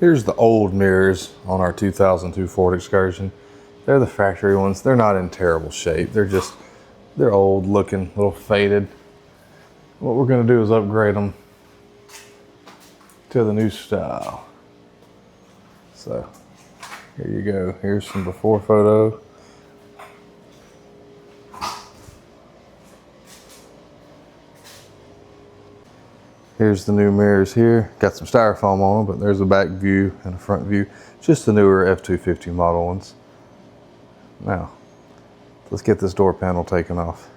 Here's the old mirrors on our 2002 Ford Excursion. They're the factory ones. They're not in terrible shape. They're old looking, a little faded. What we're gonna do is upgrade them to the new style. So here you go. Here's some before photo. Here's the new mirrors here. Got some styrofoam on them, but there's a back view and a front view. Just the newer F-250 model ones. Now, let's get this door panel taken off.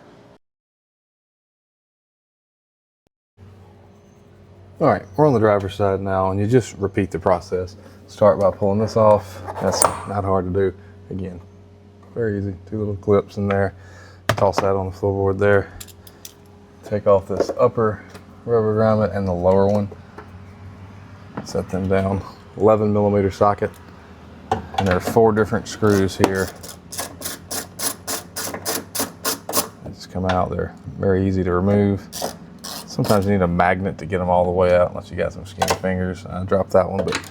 All right, we're on the driver's side now, and you just repeat the process. Start by pulling this off. That's not hard to do. Again, very easy. 2 little clips in there. Toss that on the floorboard there. Take off this upper rubber grommet and the lower one. Set them down. 11mm socket. And there are 4 different screws here. They just come out. They're very easy to remove. Sometimes you need a magnet to get them all the way out unless you got some skinny fingers. I dropped that one, but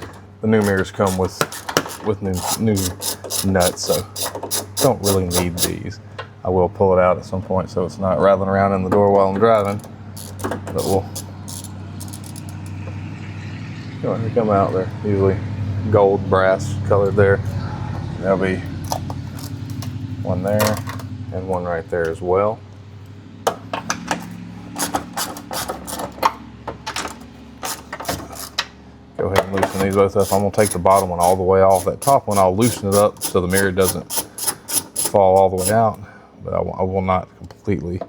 the new mirrors come with new nuts, so don't really need these. I will pull it out at some point so it's not rattling around in the door while I'm driving. But we'll go ahead and come out. They're usually gold brass colored there. There'll be one there and one right there as well. Go ahead and loosen these both up. I'm gonna take the bottom one all the way off. That top one, I'll loosen it up so the mirror doesn't fall all the way out, but I will not completely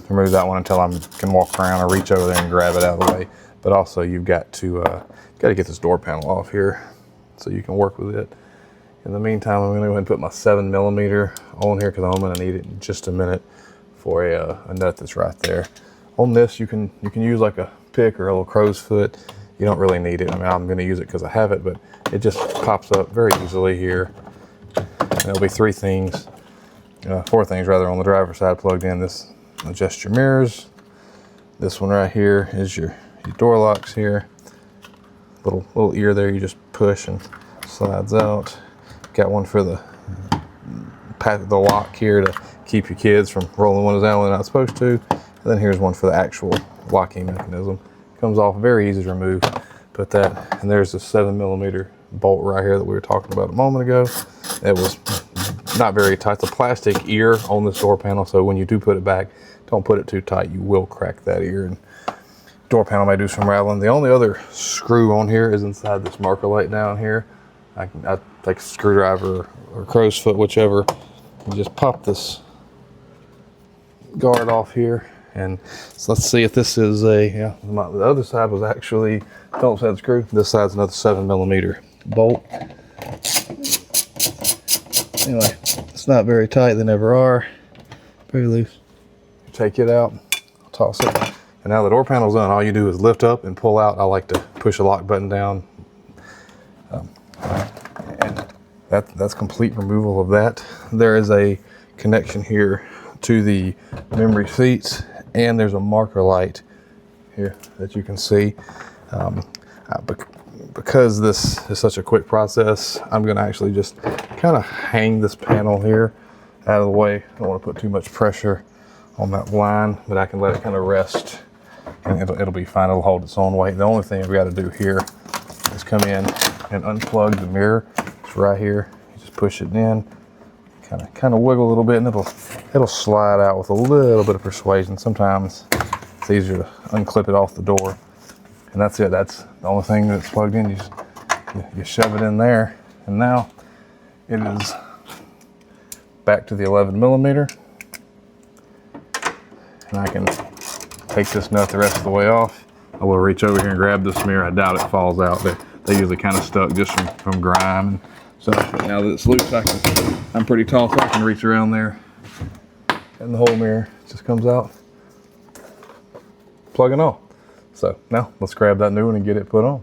remove that one until I can walk around or reach over there and grab it out of the way. But also you've got to get this door panel off here so you can work with it. In the meantime, I'm gonna go ahead and put my 7mm on here because I'm gonna need it in just a minute for a nut that's right there. On this, you can use like a pick or a little crow's foot. You don't really need it. I mean, I'm gonna use it because I have it, but it just pops up very easily here. There'll be 4 things rather on the driver's side plugged in. This adjusts your mirrors. This one right here is your door locks here. Little ear there, you just push and slides out. Got one for the lock here to keep your kids from rolling windows down when they're not supposed to. And then here's one for the actual locking mechanism. Comes off very easy to remove. Put that, and there's the 7mm bolt right here that we were talking about a moment ago. It was not very tight. It's a plastic ear on this door panel, so when you do put it back, don't put it too tight. You will crack that ear, and door panel may do some rattling. The only other screw on here is inside this marker light down here. I take a screwdriver or crow's foot, whichever, and just pop this guard off here. And so let's see if this is the other side was actually Phillips head screw. This side's another 7mm bolt. Anyway, it's not very tight. They never are. Very loose. Take it out, toss it. And now the door panel's done. All you do is lift up and pull out. I like to push the lock button down. And that's complete removal of that. There is a connection here to the memory seats, and there's a marker light here that you can see. Because this is such a quick process, I'm gonna actually just kind of hang this panel here out of the way. I don't want to put too much pressure on that line, but I can let it kind of rest, and it'll be fine. It'll hold its own weight. The only thing I've got to do here is come in and unplug the mirror. It's right here. You just push it in, kind of wiggle a little bit, and it'll slide out with a little bit of persuasion. Sometimes it's easier to unclip it off the door, and that's it. That's the only thing that's plugged in. You shove it in there, and now it is back to the 11mm, and I can take this nut the rest of the way off. I will reach over here and grab this mirror. I doubt it falls out. They usually kind of stuck just from grime and stuff. But now that it's loose, I'm pretty tall, so I can reach around there, and the whole mirror just comes out, plug and all. So now let's grab that new one and get it put on.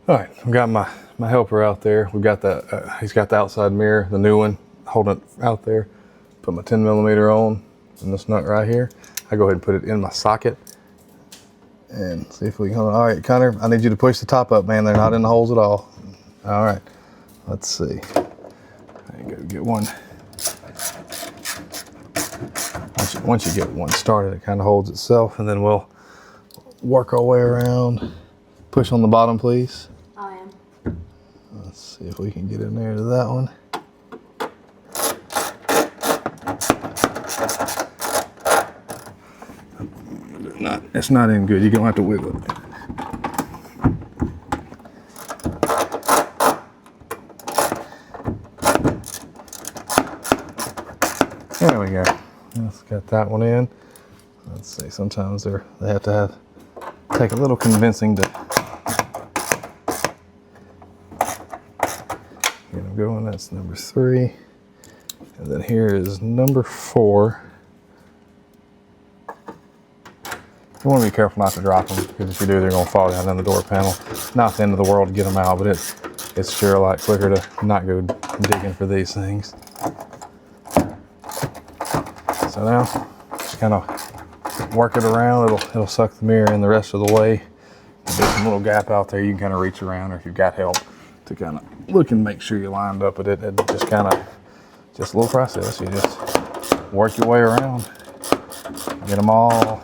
All right, I've got my helper out there. We've got that. He's got the outside mirror, the new one, holding it out there. Put my 10mm on, and this nut right here. I go ahead and put it in my socket, And see if we can, all right, Connor, I need you to push the top up, man. They're not in the holes at all. All right, let's see. I gotta get one. Once you get one started, it kind of holds itself, and then we'll work our way around. Push on the bottom, please. I am. Let's see if we can get in there to that one. It's not in good. You're gonna have to wiggle it. There we go. Let's get that one in. Let's see. Sometimes they have to take a little convincing to get them going. That's number 3, and then here is number 4. You want to be careful not to drop them, because if you do, they're going to fall down in the door panel. Not the end of the world to get them out, but it's sure a lot quicker to not go digging for these things. So now, just kind of work it around. It'll suck the mirror in the rest of the way. There's some little gap out there you can kind of reach around, or if you've got help to kind of look and make sure you're lined up with it. And just kind of, just a little process. You just work your way around, get them all.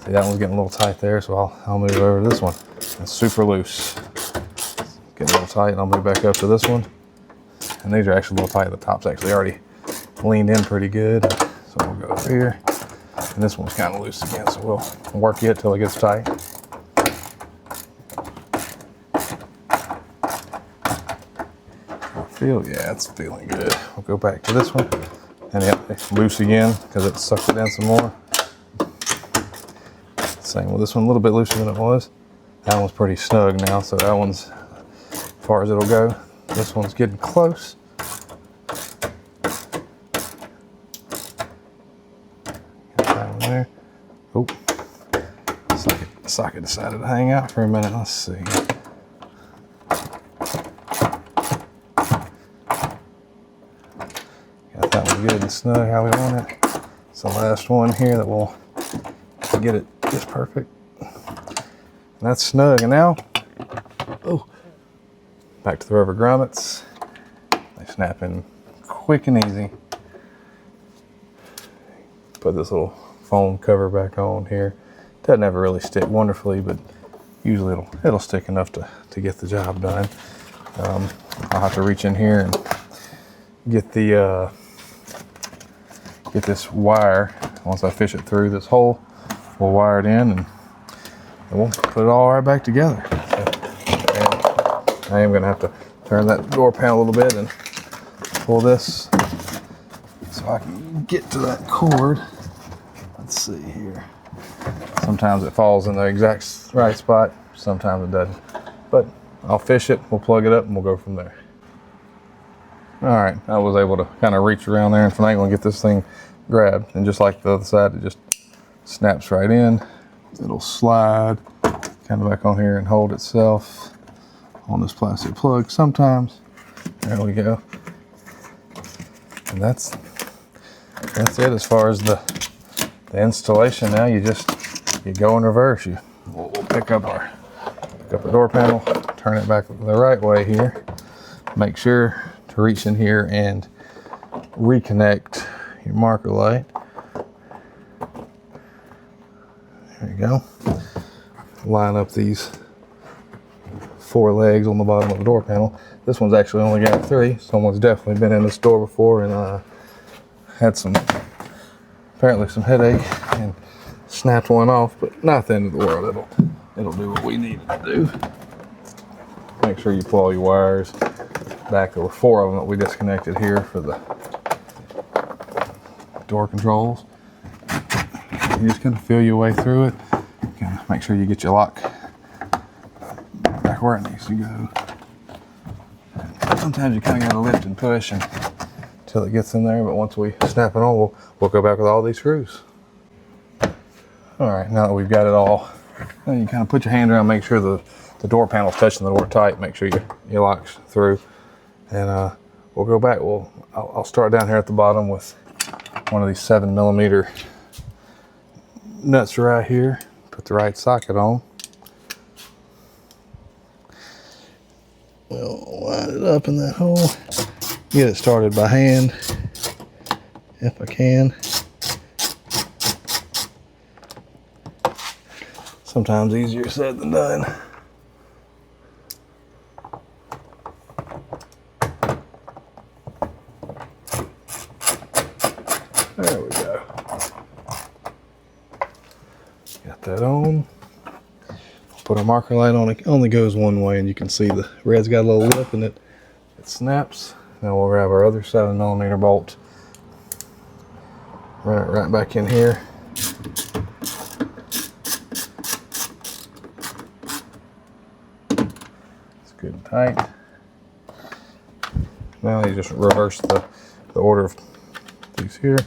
See, that one's getting a little tight there, so I'll move over to this one. It's super loose. Getting a little tight, and I'll move back up to this one. And these are actually a little tight. The top's actually already leaned in pretty good. So we'll go over here. And this one's kind of loose again, so we'll work it till it gets tight. Yeah, it's feeling good. We'll go back to this one. And yep, it's loose again because it sucked it in some more. Same with this one, a little bit looser than it was. That one's pretty snug now, so that one's as far as it'll go. This one's getting close. Got that one there. Oh, socket decided to hang out for a minute. Let's see. Got that one good and snug how we want it. It's the last one here that we'll get it just perfect. And that's snug. And now, oh, back to the rubber grommets. They snap in quick and easy. Put this little foam cover back on here. Doesn't ever really stick wonderfully, but usually it'll stick enough to get the job done. I'll have to reach in here and get this wire. Once I fish it through this hole, we'll wire it in and we'll put it all right back together. So, I am gonna have to turn that door panel a little bit and pull this so I can get to that cord. Let's see here. Sometimes it falls in the exact right spot, sometimes it doesn't. But I'll fish it, we'll plug it up, and we'll go from there. All right, I was able to kind of reach around there and finagle and get this thing grabbed. And just like the other side, it just snaps right in. It'll slide kind of back on here and hold itself on this plastic plug sometimes. There we go. And that's it as far as the installation. Now you go in reverse. We'll pick up our door panel, turn it back the right way here. Make sure to reach in here and reconnect your marker light. There you go. Line up these 4 legs on the bottom of the door panel. This one's actually only got 3. Someone's definitely been in the store before and had apparently some headache and snapped one off, but not the end of the world. It'll do what we need it to do. Make sure you pull all your wires back. There were 4 of them that we disconnected here for the door controls. You just kind of feel your way through it. Kind of make sure you get your lock back where it needs to go. Sometimes you kind of got to lift and push until it gets in there, but once we snap it on, we'll go back with all these screws. All right, now that we've got it all, then you kind of put your hand around, make sure the door panel's touching the door tight, make sure your lock's through, and we'll go back. I'll start down here at the bottom with one of these 7mm nuts right here. put the right socket on. We'll line it up in that hole. Get it started by hand, if I can. Sometimes easier said than done. There we go. Got that on. Put a marker light on. It only goes one way, and you can see the red's got a little lip in it. It snaps. Now we'll grab our other 7mm bolt. Run it right back in here. It's good and tight. Now you just reverse the order of these here.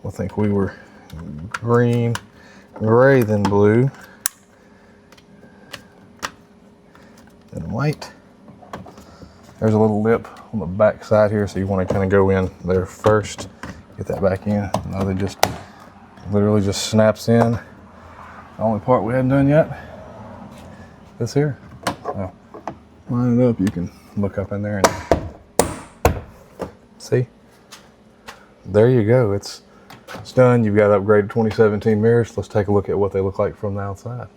I think we were green, gray, then blue, then white. There's a little lip on the back side here, so you want to kind of go in there first. Get that back in. Now they just literally just snaps in. The only part we hadn't done yet, this here. So line it up, you can look up in there and see. There you go. It's done. You've got upgraded 2017 mirrors. Let's take a look at what they look like from the outside.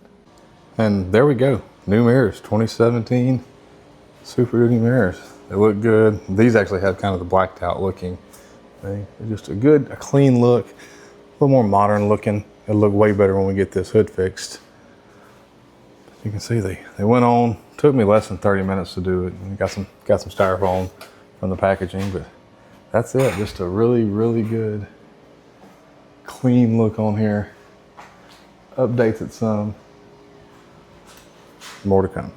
And there we go. New mirrors, 2017 Superduty mirrors. They look good. These actually have kind of the blacked out looking thing. They're just a clean look, a little more modern looking. It'll look way better when we get this hood fixed. You can see they went on. Took me less than 30 minutes to do it. And got some styrofoam from the packaging, but that's it. Just a really, really good, clean look on here. Updates it some. More to come.